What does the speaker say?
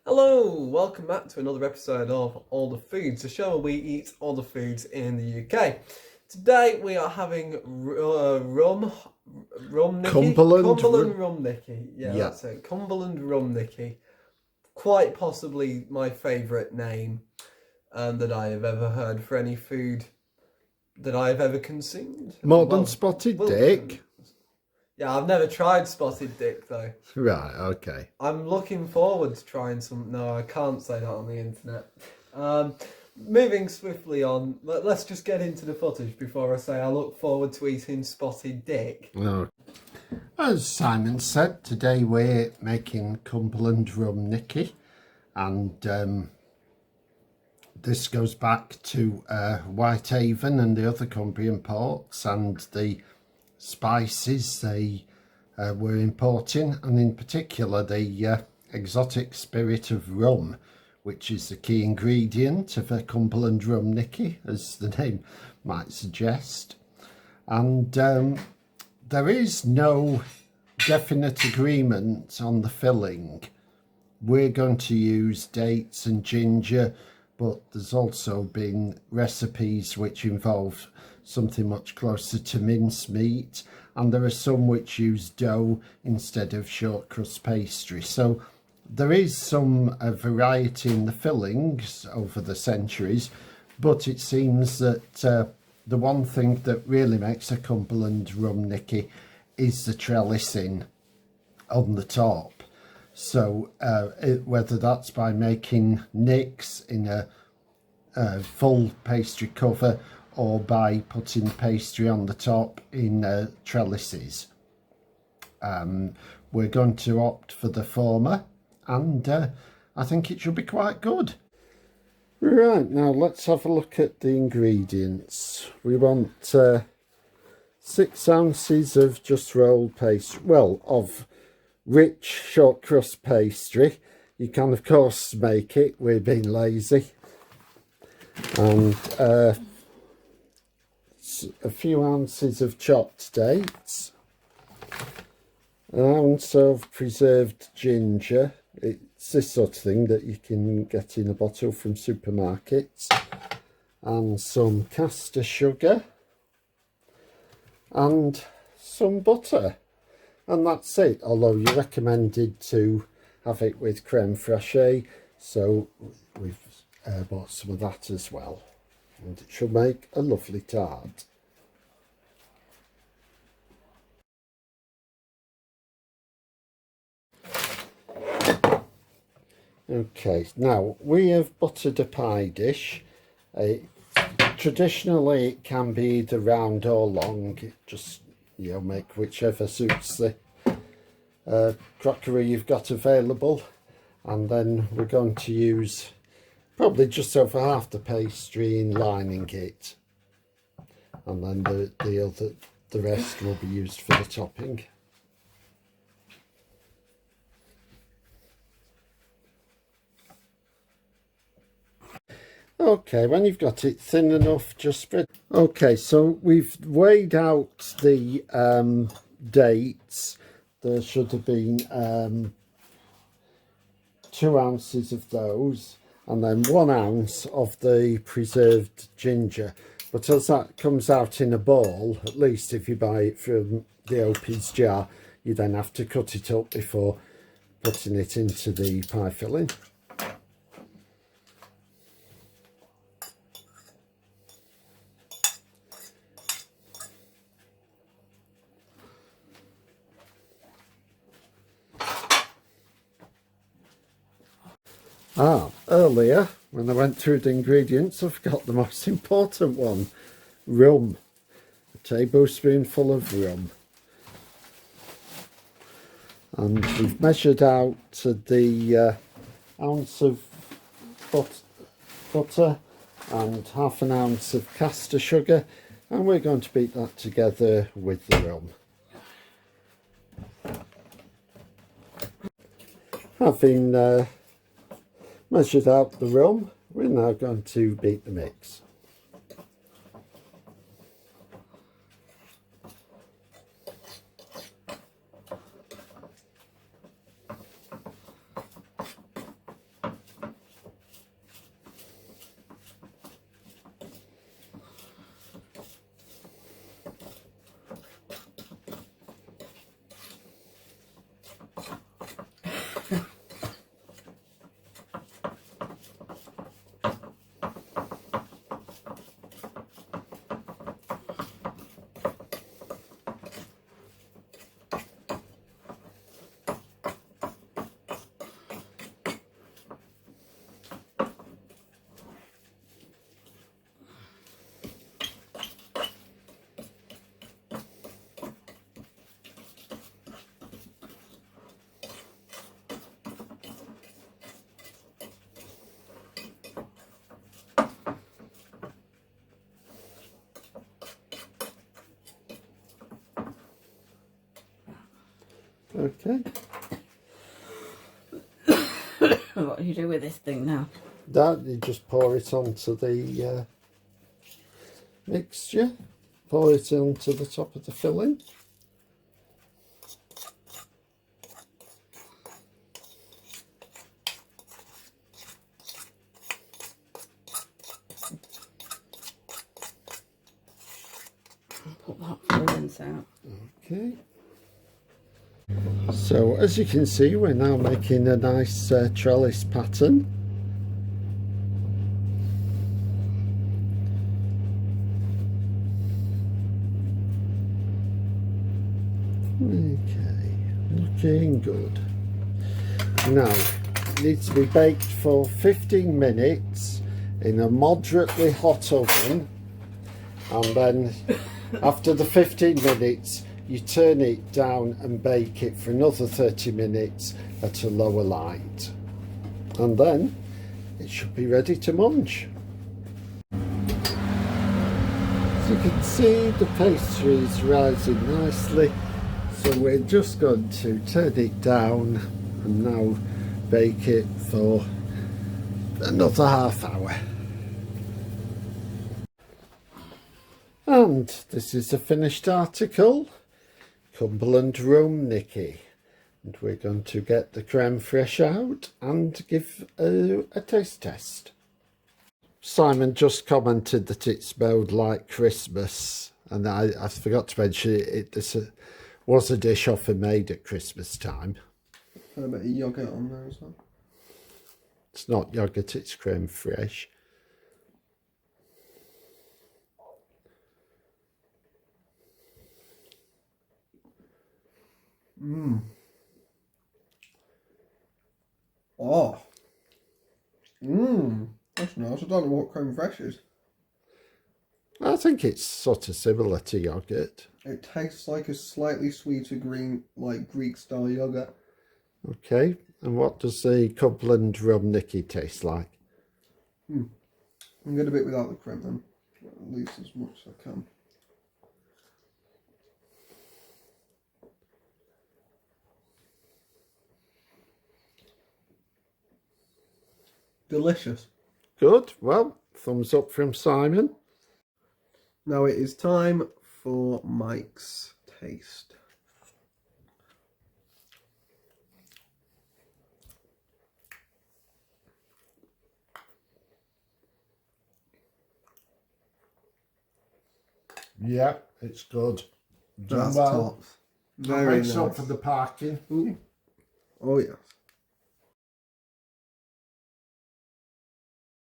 Hello, welcome back to another episode of All the Foods, the show where we eat all the foods in the UK. Today we are having rum Nicky? Cumberland Rum Nicky. Yeah, that's it. Cumberland Rum Nicky. Quite possibly my favourite name that I have ever heard for any food that I have ever consumed. More than Spotted Dick? Yeah, I've never tried Spotted Dick though. Right, okay. I'm looking forward to trying some. No, I can't say that on the internet. Moving swiftly on, let's just get into the footage before I say I look forward to eating Spotted Dick. Oh. As Simon said, today we're making Cumberland Rum Nicky, and this goes back to Whitehaven and the other Cumbrian ports and the spices they were importing, and in particular the exotic spirit of rum, which is the key ingredient of a Cumberland Rum Nicky, as the name might suggest. And there is no definite agreement on the filling. We're going to use dates and ginger, but there's also been recipes which involve something much closer to mincemeat, and there are some which use dough instead of short crust pastry. So there is some variety in the fillings over the centuries, but it seems that the one thing that really makes a Cumberland Rum Nicky is the trellising on the top. So whether that's by making nicks in a full pastry cover or by putting pastry on the top in trellises. We're going to opt for the former, and I think it should be quite good. Right, now let's have a look at the ingredients. We want 6 ounces of just rolled pastry, well, of rich short crust pastry. You can of course make it, we're being lazy. And a few ounces of chopped dates, an ounce of preserved ginger. It's this sort of thing that you can get in a bottle from supermarkets, and some caster sugar and some butter, and that's it. Although you're recommended to have it with creme fraiche, so we've bought some of that as well, and it should make a lovely tart. Okay, now we have buttered a pie dish. Traditionally it can be either round or long, just make whichever suits the crockery you've got available. And then we're going to use probably just over half the pastry in lining it, and then the rest will be used for the topping. Okay, when you've got it thin enough, just spread. Okay, so we've weighed out the dates. There should have been 2 ounces of those, and then 1 ounce of the preserved ginger. But as that comes out in a ball, at least if you buy it from the Opie's jar, you then have to cut it up before putting it into the pie filling. Earlier, when I went through the ingredients, I forgot the most important one: rum. A tablespoonful of rum. And we've measured out the ounce of butter and half an ounce of caster sugar, and we're going to beat that together with the rum. Having measured out the rum, we're now going to beat the mix. Okay. What do you do with this thing now? That, you just pour it onto the mixture. Pour it onto the top of the filling. Put that fragrance out. Okay. So as you can see, we're now making a nice trellis pattern. Okay, looking good. Now, it needs to be baked for 15 minutes in a moderately hot oven, and then after the 15 minutes you turn it down and bake it for another 30 minutes at a lower light, and then it should be ready to munch. As you can see, the pastry is rising nicely, so we're just going to turn it down and now bake it for another half hour. And this is the finished article, Cumberland Rum Nicky. And we're going to get the creme fraiche out and give a taste test. Simon just commented that it smelled like Christmas, and I forgot to mention this was a dish often made at Christmas time. Got a bit of yoghurt on there as well. It's not yoghurt, it's creme fraiche. Oh. That's nice. I don't know what creme fraiche is. I think it's sort of similar to yoghurt. It tastes like a slightly sweeter green, like Greek style yoghurt. Okay, and what does the Cumberland Rum Nicky taste like? I'm get a bit without the creme then. At least as much as I can. Delicious. Good, well, thumbs up from Simon. Now it is time for Mike's taste. Yeah, it's good. That's well. top. Very Makes nice. up for the parking. Ooh. Oh yes.